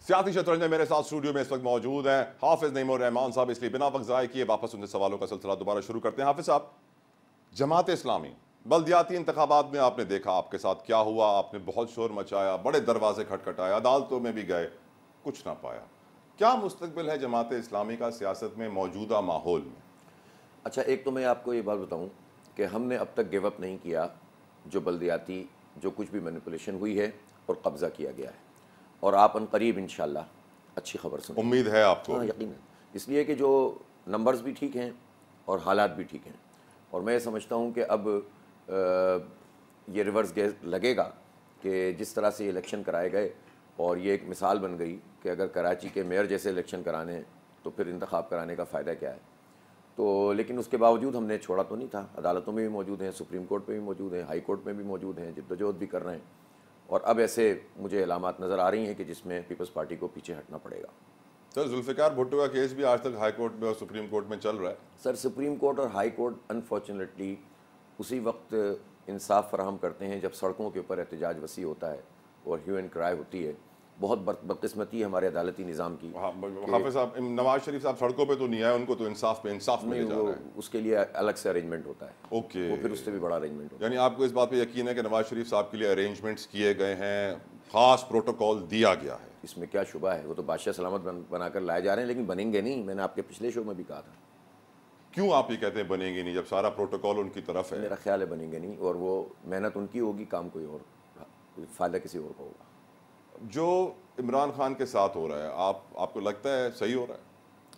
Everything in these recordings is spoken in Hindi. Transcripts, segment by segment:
सियासी शतरंज में मेरे साथ स्टूडियो में इस वक्त मौजूद हैं हाफिज नईमुर रहमान साहब। इसलिए बिना वक्त ज़ाय किए वापस उनसे सवालों का सिलसिला दोबारा शुरू करते हैं। हाफिज साहब, जमात इस्लामी बल्दियाती इंतखाबात में आपने देखा आपके साथ क्या हुआ। आपने बहुत शोर मचाया, बड़े दरवाजे खटखटाए, अदालतों में भी गए, कुछ ना पाया। क्या मुस्तकबिल है जमात इस्लामी का सियासत में मौजूदा माहौल में? अच्छा, एक तो मैं आपको ये बात बताऊं कि हमने अब तक गिव अप नहीं किया। जो बल्दियाती जो कुछ भी मैनिपुलेशन हुई है और कब्ज़ा किया गया है, और आप अनकरीब इंशाल्लाह अच्छी खबर सुन। उम्मीद है आपको? हाँ, यकीन है। इसलिए कि जो नंबर्स भी ठीक हैं और हालात भी ठीक हैं, और मैं समझता हूँ कि अब ये रिवर्स गेज लगेगा कि जिस तरह से इलेक्शन कराए गए, और ये एक मिसाल बन गई कि अगर कराची के मेयर जैसे इलेक्शन कराने हैं तो फिर इंतखाब कराने का फ़ायदा क्या है। तो लेकिन उसके बावजूद हमने छोड़ा तो नहीं था। अदालतों में भी मौजूद हैं, सुप्रीम कोर्ट में भी मौजूद हैं, हाई कोर्ट में भी मौजूद हैं, जिद्दोजहद भी कर रहे हैं। और अब ऐसे मुझे अलामात नज़र आ रही हैं कि जिसमें पीपल्स पार्टी को पीछे हटना पड़ेगा। सर, जुल्फ़िकार भुट्टो का केस भी आज तक हाई कोर्ट में और सुप्रीम कोर्ट में चल रहा है। सर, सुप्रीम कोर्ट और हाई कोर्ट अनफॉर्चुनेटली उसी वक्त इंसाफ फराहम करते हैं जब सड़कों के ऊपर एहतजाज वसी होता है और ह्यू एंड क्राई होती है। बहुत बदकिस्मती है हमारे अदालती निज़ाम की। हाफिज साहब, नवाज शरीफ साहब सड़कों पे तो नहीं आए, उनको तो इंसाफ पे इंसाफ मिल जा रहा है। उसके लिए अलग से अरेंजमेंट होता है। ओके, वो फिर उससे भी बड़ा अरेंजमेंट होता है। यानी आपको इस बात पे यकीन है कि नवाज शरीफ साहब के लिए अरेंजमेंट्स किए गए हैं, खास प्रोटोकॉल दिया गया है? इसमें क्या शुबा है। वो तो बादशाह सलामत बनाकर लाए जा रहे हैं, लेकिन बनेंगे नहीं। मैंने आपके पिछले शो में भी कहा था। क्यों आप ये कहते हैं बनेंगे नहीं, जब सारा प्रोटोकॉल उनकी तरफ है? मेरा ख्याल है बनेंगे नहीं, और वो मेहनत उनकी होगी, काम कोई और, फ़ायदा किसी और का होगा। जो इमरान खान के साथ हो रहा है, आपको लगता है सही हो रहा है?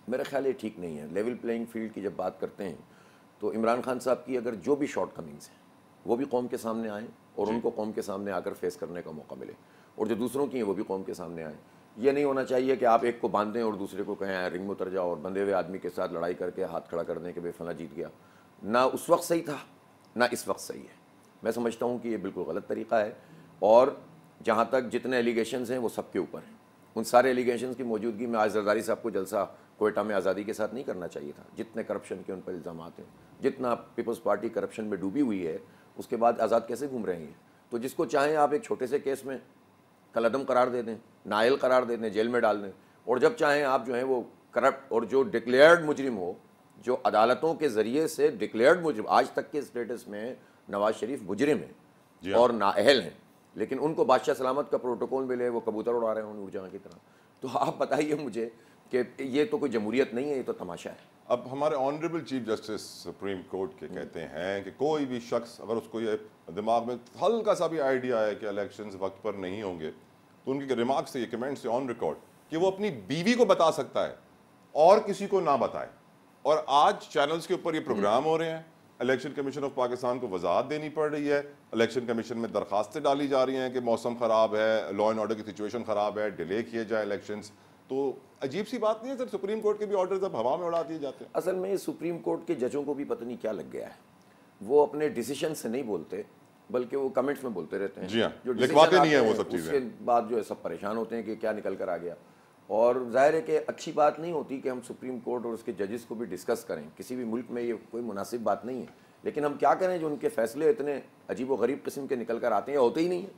मेरा ख्याल ये ठीक नहीं है। लेवल प्लेइंग फील्ड की जब बात करते हैं तो इमरान खान साहब की अगर जो भी शॉर्ट कमिंग्स हैं वो भी कौम के सामने आएँ, और उनको कौम के सामने आकर फेस करने का मौका मिले, और जो दूसरों की हैं वो भी कौम के सामने आएँ। ये नहीं होना चाहिए कि आप एक को बांध दें और दूसरे को कहें रिंग में उतर जाओ, और बंधे हुए आदमी के साथ लड़ाई करके हाथ खड़ा कर दें कि भाई फला जीत गया। ना उस वक्त सही था, ना इस वक्त सही है। मैं समझता हूँ कि ये बिल्कुल गलत तरीका है। और जहाँ तक जितने एलिगेशंस हैं वो सबके ऊपर हैं। उन सारे एलिगेशंस की मौजूदगी में आज जरदारी साहब को जलसा कोयटा में आज़ादी के साथ नहीं करना चाहिए था। जितने करप्शन के उन पर इल्ज़ाम हैं, जितना पीपल्स पार्टी करप्शन में डूबी हुई है, उसके बाद आज़ाद कैसे घूम रहे हैं। तो जिसको चाहें आप एक छोटे से केस में कलअदम करार दे दें, नायल करार दे दें, जेल में डाल दें, और जब चाहें आप जो है वो करप्ट और जो डिक्लेयर्ड मुजरिम हो, जो अदालतों के ज़रिए से डिक्लेयर्ड मुजरिम, आज तक के स्टेटस में नवाज शरीफ मुजरिम है और नाअहल हैं, लेकिन उनको बादशाह सलामत का प्रोटोकॉल मिले, वो कबूतर उड़ा रहे हैं उड़जान की तरह। तो आप बताइए मुझे कि ये तो कोई जमहूरियत नहीं है, ये तो तमाशा है। अब हमारे honourable chief justice supreme court के कहते हैं कि कोई भी शख्स अगर उसको ये दिमाग में हल्का सा भी आइडिया है कि इलेक्शंस वक्त पर नहीं होंगे, तो उनके रिमार्क्स से, ये कमेंट से ऑन रिकॉर्ड, कि वो अपनी बीवी को बता सकता है और किसी को ना बताए। और आज चैनल्स के ऊपर ये प्रोग्राम हो रहे हैं, इलेक्शन कमीशन ऑफ पाकिस्तान को वजाहत देनी पड़ रही है, इलेक्शन कमीशन में दरखास्तें डाली जा रही हैं कि मौसम ख़राब है, लॉ एंड ऑर्डर की सिचुएशन ख़राब है, डिले किए जाए इलेक्शंस। तो अजीब सी बात नहीं है सर, सुप्रीम कोर्ट के भी ऑर्डर्स अब हवा में उड़ा दिए जाते हैं। असल में सुप्रीम कोर्ट के जजों को भी पता नहीं क्या लग गया है। वो अपने डिसीजन से नहीं बोलते, बल्कि वो कमेंट्स में बोलते रहते हैं। जी हाँ, जो लिखवाते नहीं है वो सब चीज़ें। उसके बाद जो है सब परेशान होते हैं कि क्या निकल कर आ गया। और जाहिर है कि अच्छी बात नहीं होती कि हम सुप्रीम कोर्ट और उसके जजेस को भी डिस्कस करें। किसी भी मुल्क में ये कोई मुनासिब बात नहीं है। लेकिन हम क्या करें, जो उनके फैसले इतने अजीब व गरीब किस्म के निकल कर आते हैं, होते ही नहीं है।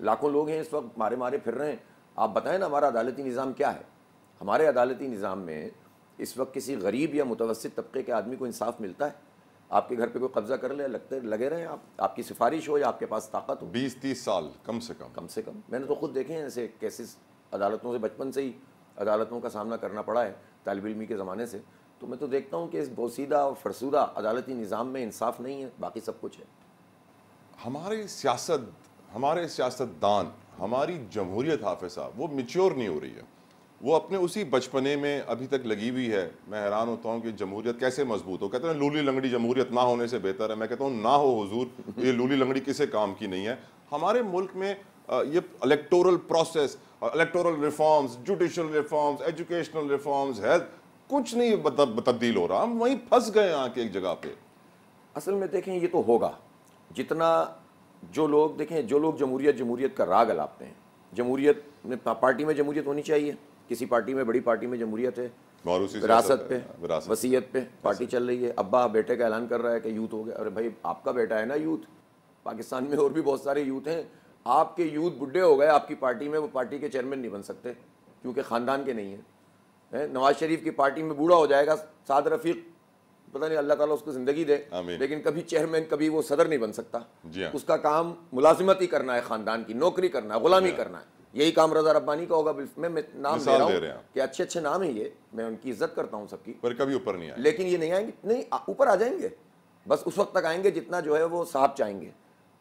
लाखों लोग हैं इस वक्त मारे मारे फिर रहे हैं। आप बताएं ना, हमारा अदालती निज़ाम क्या है? हमारे अदालती निज़ाम में इस वक्त किसी गरीब या मुतवस्सित तबके के आदमी को इंसाफ मिलता है? आपके घर पे कोई कब्जा कर ले, लगे रहे आप, आपकी सिफारिश हो या आपके पास ताकत हो। 20-30 साल कम से कम। मैंने तो खुद देखे हैं ऐसे केसेस। अदालतों से बचपन से ही अदालतों का सामना करना पड़ा है, तालिब इल्मी के ज़माने से। तो मैं तो देखता हूँ कि इस बोसीदा और फरसूदा अदालती निज़ाम में इंसाफ नहीं है, बाकी सब कुछ है। हमारे सियासतदान, हमारी जमहूरियत हाफिज साहब, वो मैच्योर नहीं हो रही है। वो अपने उसी बचपने में अभी तक लगी हुई है। मैं हैरान होता हूँ कि जमहूरियत कैसे मजबूत हो। कहते हैं लूली लंगड़ी जमहूरियत ना होने से बेहतर है। मैं कहता हूँ ना हो हुजूर, ये लूली लंगड़ी किसी काम की नहीं है। हमारे मुल्क में ये electoral process, electoral reforms, judicial reforms, educational reforms, health, कुछ नहीं तब्दील हो रहा। हम वहीं फंस गए आके एक जगह पे। असल में देखें, ये तो होगा जितना जो लोग देखें, जो लोग जमहूरियत का राग अलापते हैं। जमहूरियत में पार्टी में जमहूरियत होनी चाहिए। किसी पार्टी में, बड़ी पार्टी में जमहूरियत है, विरासत पे, वसीयत पे पार्टी चल रही है। अब्बा बेटे का ऐलान कर रहा है कि यूथ हो गया। अरे भाई, आपका बेटा है ना यूथ। पाकिस्तान में और भी बहुत सारे यूथ हैं। आपके यूथ बुढ़े हो गए आपकी पार्टी में, वो पार्टी के चेयरमैन नहीं बन सकते। क्योंकि ख़ानदान के नहीं हैं। नवाज शरीफ की पार्टी में बूढ़ा हो जाएगा, साद रफ़ीक पता नहीं अल्लाह ताला उसको ज़िंदगी दे, लेकिन कभी चेयरमैन कभी वो सदर नहीं बन सकता। उसका काम मुलाजिमत ही करना है, ख़ानदान की नौकरी करना है, गुलामी करना है। यही काम रज़ा रब्बानी का होगा। मैं नाम दे रहा हूँ कि अच्छे अच्छे नाम है ये, मैं उनकी इज्जत करता हूँ सबकी, पर कभी ऊपर नहीं आए। लेकिन ये नहीं आएंगे, नहीं ऊपर आ जाएंगे, बस उस वक्त तक आएंगे जितना जो है वो साहब चाहेंगे,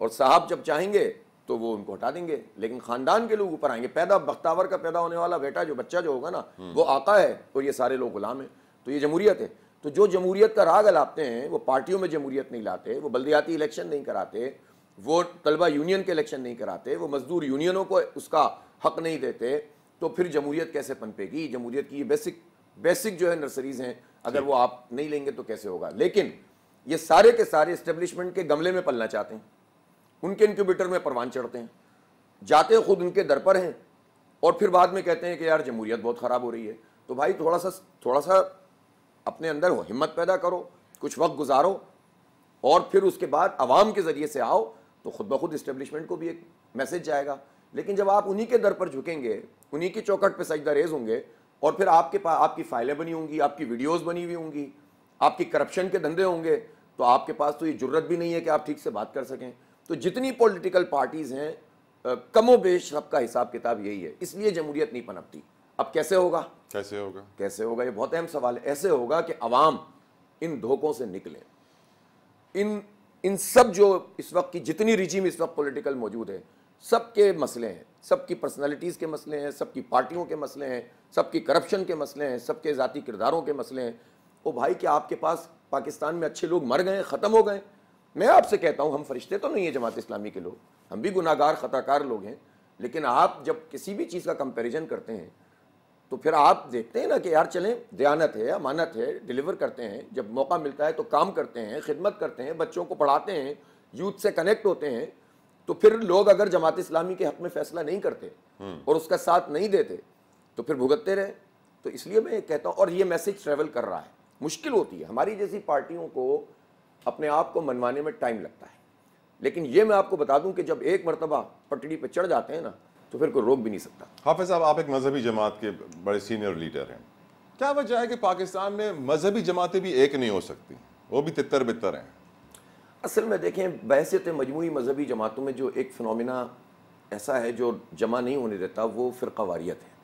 और साहब जब चाहेंगे तो वो उनको हटा देंगे, लेकिन खानदान के लोग ऊपर आएंगे। पैदा बख्तावर का पैदा होने वाला बेटा जो बच्चा जो होगा ना, वो आका है और ये सारे लोग गुलाम हैं। तो ये जमहूरियत है। तो जो जमहूरियत का राग लाते हैं वो पार्टियों में जमहूरियत नहीं लाते, वो बल्दियाती इलेक्शन नहीं कराते, वो तलबा यूनियन के इलेक्शन नहीं कराते, वो मजदूर यूनियनों को उसका हक नहीं देते, तो फिर जमहूरियत कैसे पनपेगी? जमहूरियत की ये बेसिक जो है नर्सरीज हैं, अगर वो आप नहीं लेंगे तो कैसे होगा? लेकिन ये सारे के सारे इस्टेब्लिशमेंट के गमले में पलना चाहते हैं, उनके इंक्यूबेटर में परवान चढ़ते हैं, जाते खुद उनके दर पर हैं, और फिर बाद में कहते हैं कि यार जमहूरियत बहुत ख़राब हो रही है। तो भाई थोड़ा सा अपने अंदर हिम्मत पैदा करो, कुछ वक्त गुजारो, और फिर उसके बाद आवाम के ज़रिए से आओ, तो खुद ब खुद इस्टेब्लिशमेंट को भी एक मैसेज जाएगा। लेकिन जब आप उन्हीं के दर पर झुकेंगे, उन्हीं की चौखट पे सजदा रेज होंगे, और फिर आपके पास आपकी फाइलें बनी होंगी, आपकी वीडियोज़ बनी हुई होंगी, आपकी करप्शन के धंधे होंगे, तो आपके पास तो ये जुर्रत भी नहीं है कि आप ठीक से बात कर सकें। तो जितनी पॉलिटिकल पार्टीज़ हैं, कमोबेश सबका हिसाब किताब यही है, इसलिए जमहूरियत नहीं पनपती। अब कैसे होगा? कैसे होगा? ये बहुत अहम सवाल है। ऐसे होगा कि अवाम इन धोखों से निकले। इन सब जो इस वक्त की जितनी रिजीम इस वक्त पॉलिटिकल मौजूद है, सबके मसले हैं, सबकी पर्सनालिटीज़ के मसले हैं, सबकी पार्टियों के मसले हैं, सबकी करप्शन के मसले हैं, सबके ज़ाती किरदारों के मसले हैं। ओ भाई, क्या आपके पास पाकिस्तान में अच्छे लोग मर गए, ख़त्म हो गए? मैं आपसे कहता हूँ, हम फरिश्ते तो नहीं है जमात इस्लामी के लोग, हम भी गुनाहगार खताकार लोग हैं। लेकिन आप जब किसी भी चीज़ का कंपैरिजन करते हैं तो फिर आप देखते हैं ना कि यार चलें, दयानत है, अमानत है, डिलीवर करते हैं, जब मौका मिलता है तो काम करते हैं, खिदमत करते हैं, बच्चों को पढ़ाते हैं, यूथ से कनेक्ट होते हैं, तो फिर लोग अगर जमात इस्लामी के हक में फैसला नहीं करते और उसका साथ नहीं देते तो फिर भुगतते रहे। तो इसलिए मैं कहता हूँ, और ये मैसेज ट्रैवल कर रहा है, मुश्किल होती है हमारी जैसी पार्टियों को अपने आप को मनवाने में टाइम लगता है। लेकिन ये मैं आपको बता दूं कि जब एक मरतबा पटड़ी पर चढ़ जाते हैं ना, तो फिर कोई रोक भी नहीं सकता। हाफिज साहब, आप एक मजहबी जमात के बड़े सीनियर लीडर हैं, क्या वजह है कि पाकिस्तान में मजहबी जमातें भी एक नहीं हो सकती, वो भी तितर बितर हैं? असल में देखें, बहसियत मजमूई मजहबी जमातों में जो एक फिनोमिना ऐसा है जो जमा नहीं होने देता, वो फ़िरक़ावारियत है।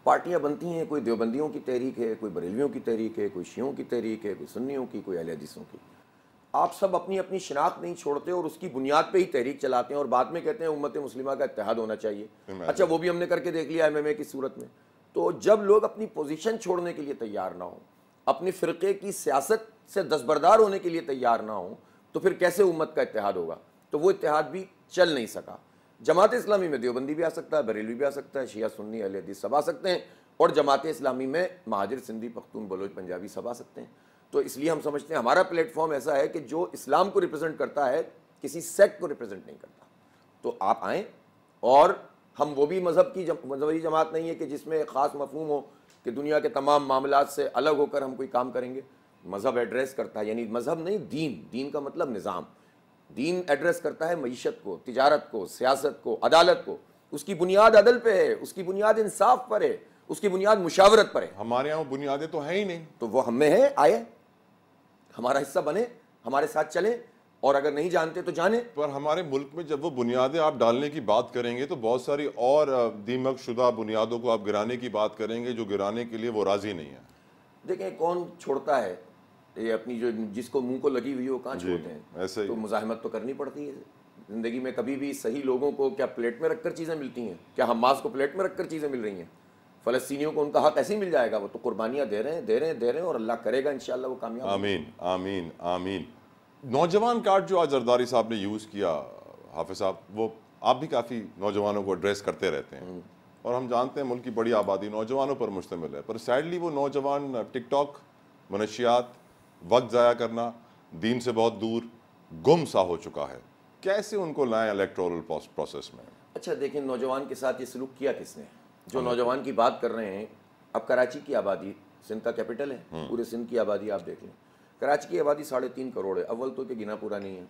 पार्टियाँ बनती हैं, कोई देवबंदियों की तहरीक है, कोई बरेलवियों की तहरीक है, कोई शियों की तहरीक है, कोई सुन्नियों की, कोई अहले हदीसों की। आप सब अपनी अपनी शनाख्त नहीं छोड़ते और उसकी बुनियाद पे ही तहरीक चलाते हैं, और बाद में कहते हैं उम्मत मुस्लिमा का इत्तेहाद होना चाहिए। अच्छा, वो भी हमने करके देख लिया MMA की सूरत में। तो जब लोग अपनी पोजीशन छोड़ने के लिए तैयार ना हो, अपनी फ़िरक़े की सियासत से दस्तबरदार होने के लिए तैयार ना हो, तो फिर कैसे उम्मत का इत्तेहाद होगा? तो वो इत्तेहाद भी चल नहीं सका। जमात इस्लामी में देवबंदी भी आ सकता है, बरेलवी भी आ सकता है, शिया सुन्नी अहले हदीस सब आ सकते हैं, और जमात इस्लामी में महाजिर सिंधी पख्तून बलोच पंजाबी सब आ सकते हैं। तो इसलिए हम समझते हैं हमारा प्लेटफॉर्म ऐसा है कि जो इस्लाम को रिप्रेजेंट करता है, किसी सेक्ट को रिप्रेजेंट नहीं करता। तो आप आएँ, और हम वो भी मजहबी जमात नहीं है कि जिसमें एक ख़ास मफहूम हो कि दुनिया के तमाम मामलात से अलग होकर हम कोई काम करेंगे। मज़हब एड्रेस करता है, यानी मज़हब नहीं, दीन का मतलब निज़ाम। दीन एड्रेस करता है मईशत को, तिजारत को, सियासत को, अदालत को। उसकी बुनियाद अदल पे है, उसकी बुनियाद इंसाफ पर है, उसकी बुनियाद मुशावरत पर है। हमारे यहाँ बुनियादें तो है ही नहीं। तो वो हमें है, आए हमारा हिस्सा बने, हमारे साथ चले, और अगर नहीं जानते तो जाने। पर हमारे मुल्क में जब वो बुनियादें आप डालने की बात करेंगे तो बहुत सारी और दीमक शुदा बुनियादों को आप गिराने की बात करेंगे, जो गिराने के लिए वो राजी नहीं है। देखें, कौन छोड़ता है ये अपनी, जो जिसको मुंह को लगी हुई हो कहाँ छोड़ते हैं? ऐसे ही। तो मुजाहिमत तो करनी पड़ती है ज़िंदगी में। कभी भी सही लोगों को क्या प्लेट में रखकर चीज़ें मिलती हैं? क्या हमास को प्लेट में रखकर चीज़ें मिल रही हैं? फ़लस्तीनियों को उनका हक ऐसे ही मिल जाएगा? वो तो कुर्बानियाँ दे रहे हैं, और अल्लाह करेगा इंशाअल्लाह वो कामयाब। आमीन आमीन आमीन। नौजवान कार्ड जो आज जरदारी साहब ने यूज़ किया, हाफिज साहब, वो आप भी काफ़ी नौजवानों को एड्रेस करते रहते हैं, और हम जानते हैं मुल्क की बड़ी आबादी नौजवानों पर मुश्तमिल है, पर सैडली वो नौजवान टिकटॉक, मनशियात, वक्त ज़ाया करना, दीन से बहुत दूर, गुम सा हो चुका है। कैसे उनको लाएं इलेक्टोरल प्रोसेस में? अच्छा देखिए, नौजवान के साथ ये सलूक किया किसने? जो नौजवान की बात कर रहे हैं, अब कराची की आबादी, सिंध का कैपिटल है, पूरे सिंध की आबादी आप देख लें, कराची की आबादी 3.5 करोड़ है। अव्वल तो कि गिना पूरा नहीं है।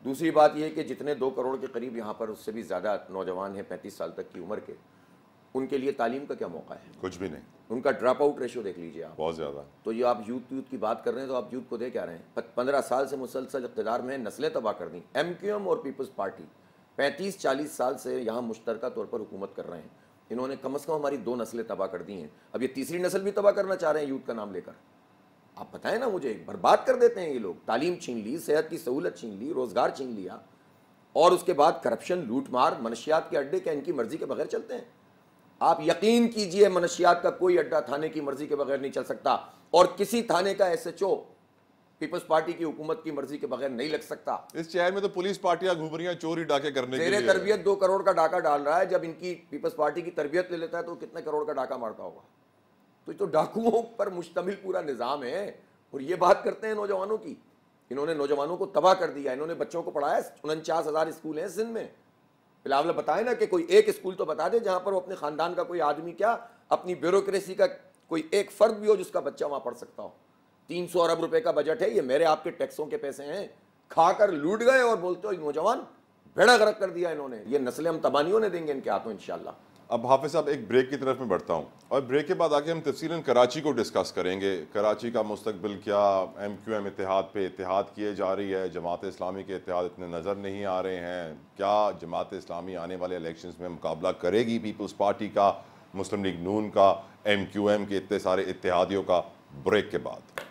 दूसरी बात यह है कि जितने 2 करोड़ के करीब यहाँ पर, उससे भी ज़्यादा नौजवान हैं 35 साल तक की उम्र के, उनके लिए तालीम का क्या मौका है? कुछ भी नहीं, उनका ड्रॉप आउट रेशियो देख लीजिए आप। बहुत ज़्यादा। तो ये आप यूथ की बात कर रहे हैं, तो आप यूथ को दे क्या रहे हैं? 15 साल से मुसलसल इक़्तिदार में नस्लें तबाह कर दी। MQM और पीपल्स पार्टी 35-40 साल से यहाँ मुश्तरका तौर पर हुकूमत कर रहे हैं। इन्होंने कम से कम हमारी 2 नस्लें तबाह कर दी हैं। अब ये तीसरी नस्ल भी तबाह करना चाह रहे हैं यूथ का नाम लेकर। आप बताएं ना मुझे, बर्बाद कर देते हैं ये लोग। तालीम छीन ली, सेहत की सहूलत छीन ली, रोज़गार छीन लिया, और उसके बाद करप्शन, लूटमार, मनशियात के अड्डे क्या इनकी मर्जी के बगैर चलते हैं? आप यकीन कीजिए, मनशियात का कोई अड्डा थाने की मर्जी के बगैर नहीं चल सकता, और किसी थाने का SHO पीपल्स पार्टी की हुकूमत की मर्जी के बगैर नहीं लग सकता। इस शहर में तो पुलिस पार्टियां घूम रही हैं चोरी डाके करने के लिए। जेरे तरबियत 2 करोड़ का डाका डाल रहा है। जब इनकी पीपल्स पार्टी की तरबियत ले लेता है तो कितने करोड़ का डाका मारता होगा? तो ये तो डाकुओं पर मुश्तमिल पूरा निज़ाम है। और ये बात करते हैं नौजवानों की। इन्होंने नौजवानों को तबाह कर दिया। इन्होंने बच्चों को पढ़ाया। 49,000 स्कूल हैं सिंध में। फिलहाल बताएं ना कि कोई एक स्कूल तो बता दे जहां पर वो अपने खानदान का कोई आदमी, क्या अपनी ब्यूरोक्रेसी का कोई एक फर्द भी हो जिसका बच्चा वहां पढ़ सकता हो। 300 अरब रुपए का बजट है, ये मेरे आपके टैक्सों के पैसे हैं। खाकर लूट गए और बोलते हो नौजवान बेड़ा गर्क कर दिया इन्होंने। ये नस्लें हम तबानियों ने देंगे इनके हाथों इंशाल्लाह। अब हाफिज साहब एक ब्रेक की तरफ मैं बढ़ता हूँ, और ब्रेक के बाद आके हम तफसीलन कराची को डिस्कस करेंगे। कराची का मुस्तकबिल क्या, MQM इत्तेहाद पे इत्तेहाद किए जा रही है, जमात इस्लामी के इत्तेहाद इतने नज़र नहीं आ रहे हैं, क्या जमात इस्लामी आने वाले इलेक्शंस में मुकाबला करेगी पीपल्स पार्टी का, मुस्लिम लीग नून का, MQM के इतने सारे इत्तेहादियों का? ब्रेक के बाद।